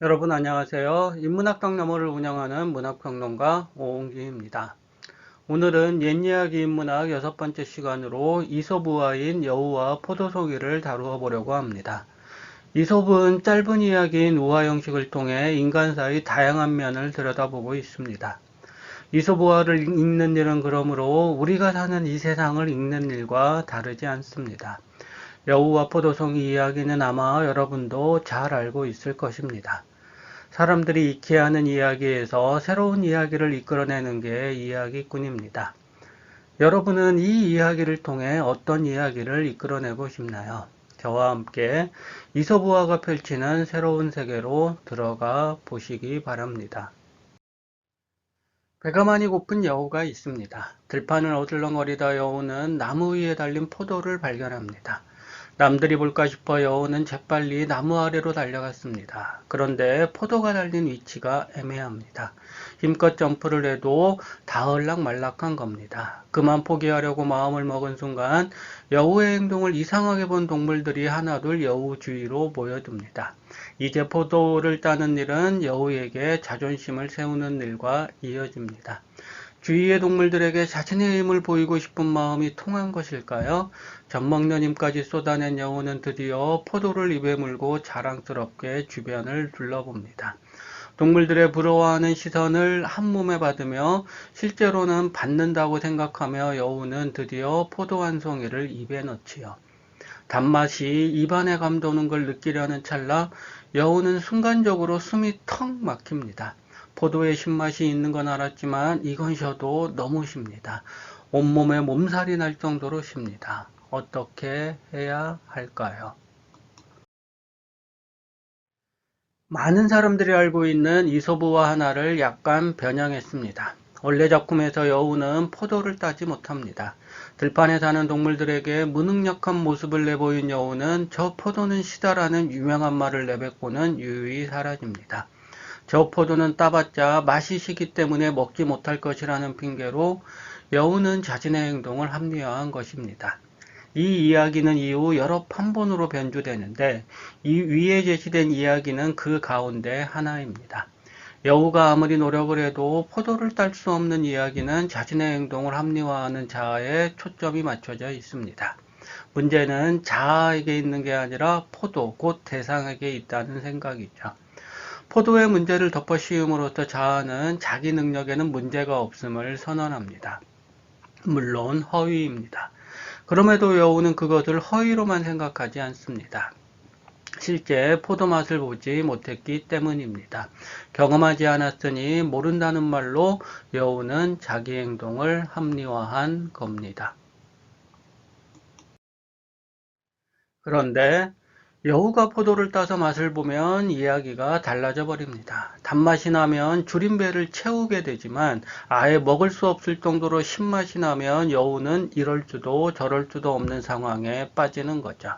여러분 안녕하세요. 인문학강연모를 운영하는 문학평론가 오홍기입니다. 오늘은 옛이야기 인문학 6번째 시간으로 이솝우화인 여우와 포도송이를 다루어 보려고 합니다. 이솝은 짧은 이야기인 우화 형식을 통해 인간사의 다양한 면을 들여다보고 있습니다. 이솝우화를 읽는 일은 그러므로 우리가 사는 이 세상을 읽는 일과 다르지 않습니다. 여우와 포도송이 이야기는 아마 여러분도 잘 알고 있을 것입니다. 사람들이 익히 하는 이야기에서 새로운 이야기를 이끌어내는 게 이야기꾼입니다. 여러분은 이 이야기를 통해 어떤 이야기를 이끌어내고 싶나요? 저와 함께 이솝우화가 펼치는 새로운 세계로 들어가 보시기 바랍니다. 배가 많이 고픈 여우가 있습니다. 들판을 어들렁거리다 여우는 나무 위에 달린 포도를 발견합니다. 남들이 볼까 싶어 여우는 재빨리 나무 아래로 달려갔습니다. 그런데 포도가 달린 위치가 애매합니다. 힘껏 점프를 해도 다을락말락한 겁니다. 그만 포기하려고 마음을 먹은 순간 여우의 행동을 이상하게 본 동물들이 하나둘 여우 주위로 모여듭니다. 이제 포도를 따는 일은 여우에게 자존심을 세우는 일과 이어집니다. 주위의 동물들에게 자신의 힘을 보이고 싶은 마음이 통한 것일까요? 젖먹는 힘까지 쏟아낸 여우는 드디어 포도를 입에 물고 자랑스럽게 주변을 둘러봅니다. 동물들의 부러워하는 시선을 한몸에 받으며 실제로는 받는다고 생각하며 여우는 드디어 포도 한 송이를 입에 넣지요. 단맛이 입안에 감도는 걸 느끼려는 찰나 여우는 순간적으로 숨이 턱 막힙니다. 포도의 신맛이 있는 건 알았지만 이건 쉬어도 너무 쉽니다. 온몸에 몸살이 날 정도로 쉽니다. 어떻게 해야 할까요? 많은 사람들이 알고 있는 이솝우화 하나를 약간 변형했습니다. 원래 작품에서 여우는 포도를 따지 못합니다. 들판에 사는 동물들에게 무능력한 모습을 내보인 여우는 저 포도는 시다라는 유명한 말을 내뱉고는 유유히 사라집니다. 저 포도는 따봤자 맛이 시기 때문에 먹지 못할 것이라는 핑계로 여우는 자신의 행동을 합리화한 것입니다. 이 이야기는 이후 여러 판본으로 변주되는데 이 위에 제시된 이야기는 그 가운데 하나입니다. 여우가 아무리 노력을 해도 포도를 딸 수 없는 이야기는 자신의 행동을 합리화하는 자아에 초점이 맞춰져 있습니다. 문제는 자아에게 있는 게 아니라 포도, 곧 대상에게 있다는 생각이죠. 포도의 문제를 덮어 씌움으로써 자아는 자기 능력에는 문제가 없음을 선언합니다. 물론 허위입니다. 그럼에도 여우는 그것을 허위로만 생각하지 않습니다. 실제 포도 맛을 보지 못했기 때문입니다. 경험하지 않았으니 모른다는 말로 여우는 자기 행동을 합리화한 겁니다. 그런데 여우가 포도를 따서 맛을 보면 이야기가 달라져 버립니다. 단맛이 나면 줄인 배를 채우게 되지만 아예 먹을 수 없을 정도로 신맛이 나면 여우는 이럴 수도 저럴 수도 없는 상황에 빠지는 거죠.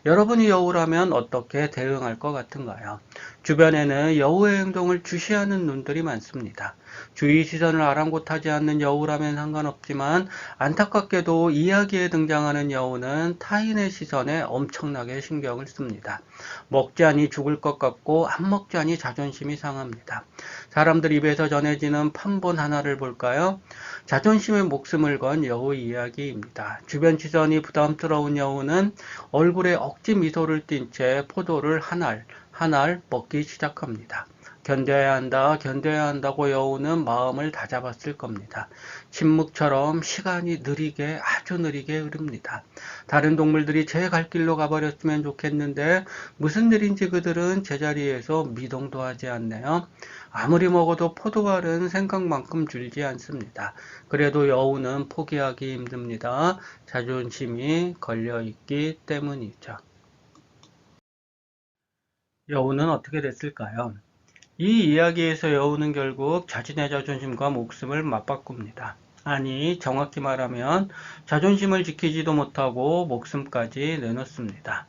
여러분이 여우라면 어떻게 대응할 것 같은가요? 주변에는 여우의 행동을 주시하는 눈들이 많습니다. 주위 시선을 아랑곳하지 않는 여우라면 상관없지만 안타깝게도 이야기에 등장하는 여우는 타인의 시선에 엄청나게 신경을 씁니다. 먹자니 죽을 것 같고 안 먹자니 자존심이 상합니다. 사람들 입에서 전해지는 판본 하나를 볼까요? 자존심에 목숨을 건 여우 이야기입니다. 주변 시선이 부담스러운 여우는 얼굴에 억지 미소를 띤 채 포도를 한 알 한 알 먹기 시작합니다. 견뎌야 한다, 견뎌야 한다고 여우는 마음을 다잡았을 겁니다. 침묵처럼 시간이 느리게, 아주 느리게 흐릅니다. 다른 동물들이 제 갈 길로 가버렸으면 좋겠는데 무슨 일인지 그들은 제자리에서 미동도 하지 않네요. 아무리 먹어도 포도알은 생각만큼 줄지 않습니다. 그래도 여우는 포기하기 힘듭니다. 자존심이 걸려있기 때문이죠. 여우는 어떻게 됐을까요? 이 이야기에서 여우는 결국 자신의 자존심과 목숨을 맞바꿉니다. 아니, 정확히 말하면 자존심을 지키지도 못하고 목숨까지 내놓습니다.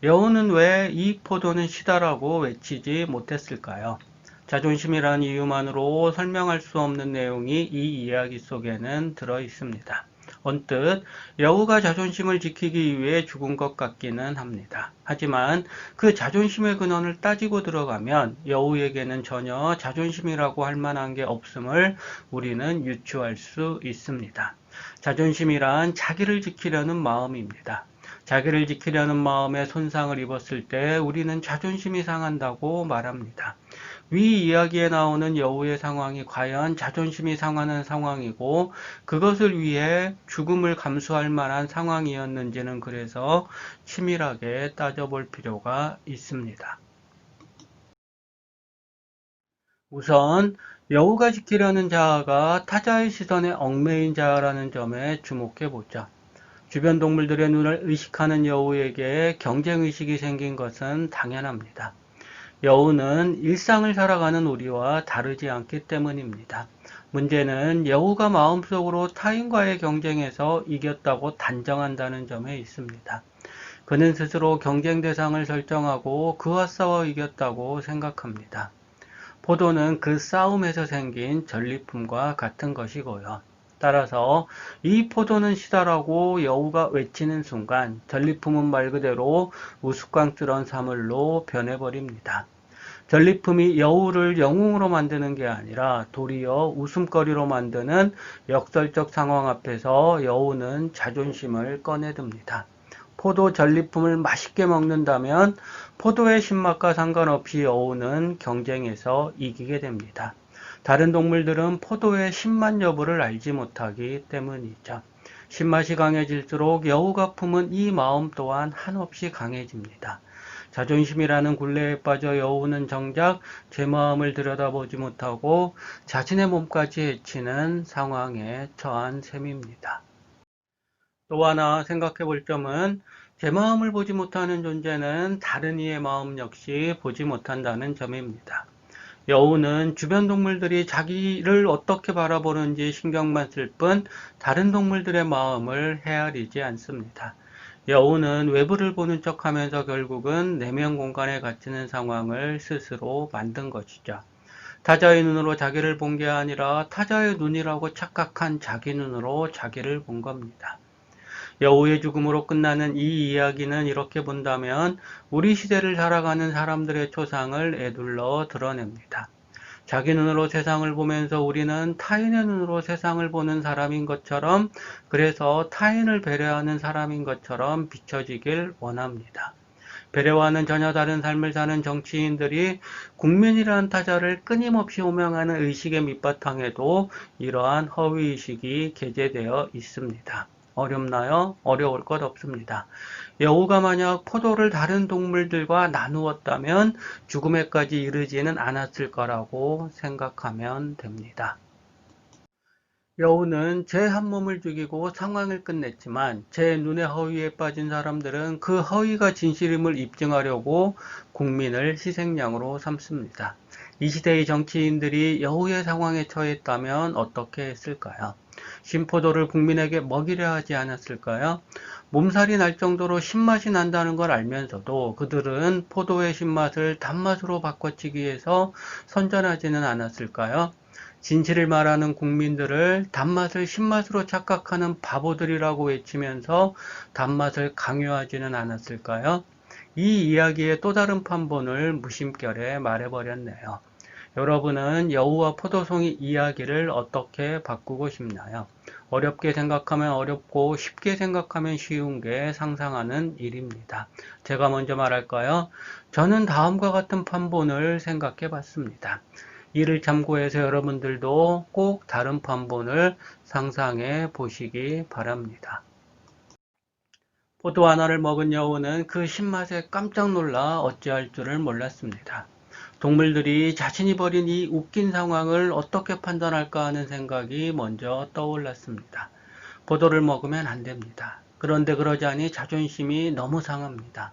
여우는 왜 이 포도는 시다라고 외치지 못했을까요? 자존심이라는 이유만으로 설명할 수 없는 내용이 이 이야기 속에는 들어 있습니다. 언뜻 여우가 자존심을 지키기 위해 죽은 것 같기는 합니다. 하지만 그 자존심의 근원을 따지고 들어가면 여우에게는 전혀 자존심이라고 할 만한 게 없음을 우리는 유추할 수 있습니다. 자존심이란 자기를 지키려는 마음입니다. 자기를 지키려는 마음에 손상을 입었을 때 우리는 자존심이 상한다고 말합니다. 위 이야기에 나오는 여우의 상황이 과연 자존심이 상하는 상황이고 그것을 위해 죽음을 감수할 만한 상황이었는지는 그래서 치밀하게 따져볼 필요가 있습니다. 우선 여우가 지키려는 자아가 타자의 시선에 얽매인 자아라는 점에 주목해 보자. 주변 동물들의 눈을 의식하는 여우에게 경쟁의식이 생긴 것은 당연합니다. 여우는 일상을 살아가는 우리와 다르지 않기 때문입니다. 문제는 여우가 마음속으로 타인과의 경쟁에서 이겼다고 단정한다는 점에 있습니다. 그는 스스로 경쟁 대상을 설정하고 그와 싸워 이겼다고 생각합니다. 포도는 그 싸움에서 생긴 전리품과 같은 것이고요. 따라서 이 포도는 시다라고 여우가 외치는 순간 전리품은 말 그대로 우스꽝스런 사물로 변해버립니다. 전리품이 여우를 영웅으로 만드는 게 아니라 도리어 웃음거리로 만드는 역설적 상황 앞에서 여우는 자존심을 꺼내듭니다. 포도 전리품을 맛있게 먹는다면 포도의 신맛과 상관없이 여우는 경쟁에서 이기게 됩니다. 다른 동물들은 포도의 신맛 여부를 알지 못하기 때문이죠. 신맛이 강해질수록 여우가 품은 이 마음 또한 한없이 강해집니다. 자존심이라는 굴레에 빠져 여우는 정작 제 마음을 들여다보지 못하고 자신의 몸까지 해치는 상황에 처한 셈입니다. 또 하나 생각해 볼 점은 제 마음을 보지 못하는 존재는 다른 이의 마음 역시 보지 못한다는 점입니다. 여우는 주변 동물들이 자기를 어떻게 바라보는지 신경만 쓸 뿐 다른 동물들의 마음을 헤아리지 않습니다. 여우는 외부를 보는 척하면서 결국은 내면 공간에 갇히는 상황을 스스로 만든 것이죠. 타자의 눈으로 자기를 본 게 아니라 타자의 눈이라고 착각한 자기 눈으로 자기를 본 겁니다. 여우의 죽음으로 끝나는 이 이야기는 이렇게 본다면 우리 시대를 살아가는 사람들의 초상을 에둘러 드러냅니다. 자기 눈으로 세상을 보면서 우리는 타인의 눈으로 세상을 보는 사람인 것처럼, 그래서 타인을 배려하는 사람인 것처럼 비춰지길 원합니다. 배려와는 전혀 다른 삶을 사는 정치인들이 국민이라는 타자를 끊임없이 호명하는 의식의 밑바탕에도 이러한 허위의식이 게재되어 있습니다. 어렵나요? 어려울 것 없습니다. 여우가 만약 포도를 다른 동물들과 나누었다면 죽음에까지 이르지는 않았을 거라고 생각하면 됩니다. 여우는 제 한 몸을 죽이고 상황을 끝냈지만 제 눈의 허위에 빠진 사람들은 그 허위가 진실임을 입증하려고 국민을 희생양으로 삼습니다. 이 시대의 정치인들이 여우의 상황에 처했다면 어떻게 했을까요? 신포도를 국민에게 먹이려 하지 않았을까요? 몸살이 날 정도로 신맛이 난다는 걸 알면서도 그들은 포도의 신맛을 단맛으로 바꿔치기 위해서 선전하지는 않았을까요? 진실을 말하는 국민들을 단맛을 신맛으로 착각하는 바보들이라고 외치면서 단맛을 강요하지는 않았을까요? 이 이야기의 또 다른 판본을 무심결에 말해버렸네요. 여러분은 여우와 포도송이 이야기를 어떻게 바꾸고 싶나요? 어렵게 생각하면 어렵고 쉽게 생각하면 쉬운 게 상상하는 일입니다. 제가 먼저 말할까요? 저는 다음과 같은 판본을 생각해 봤습니다. 이를 참고해서 여러분들도 꼭 다른 판본을 상상해 보시기 바랍니다. 포도 하나를 먹은 여우는 그 신맛에 깜짝 놀라 어찌할 줄을 몰랐습니다. 동물들이 자신이 벌인 이 웃긴 상황을 어떻게 판단할까 하는 생각이 먼저 떠올랐습니다. 포도를 먹으면 안 됩니다. 그런데 그러자니 자존심이 너무 상합니다.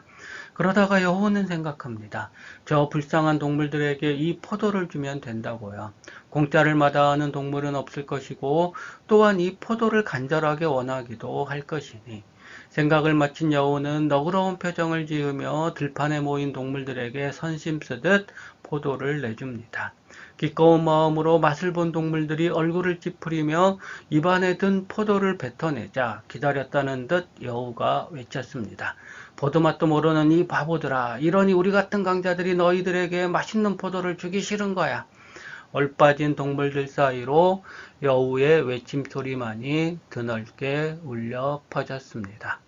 그러다가 여우는 생각합니다. 저 불쌍한 동물들에게 이 포도를 주면 된다고요. 공짜를 마다하는 동물은 없을 것이고 또한 이 포도를 간절하게 원하기도 할 것이니 생각을 마친 여우는 너그러운 표정을 지으며 들판에 모인 동물들에게 선심 쓰듯 포도를 내줍니다. 기꺼운 마음으로 맛을 본 동물들이 얼굴을 찌푸리며 입안에 든 포도를 뱉어내자 기다렸다는 듯 여우가 외쳤습니다. 포도맛도 모르는 이 바보들아, 이러니 우리 같은 강자들이 너희들에게 맛있는 포도를 주기 싫은 거야. 얼빠진 동물들 사이로 여우의 외침소리만이 드넓게 울려 퍼졌습니다.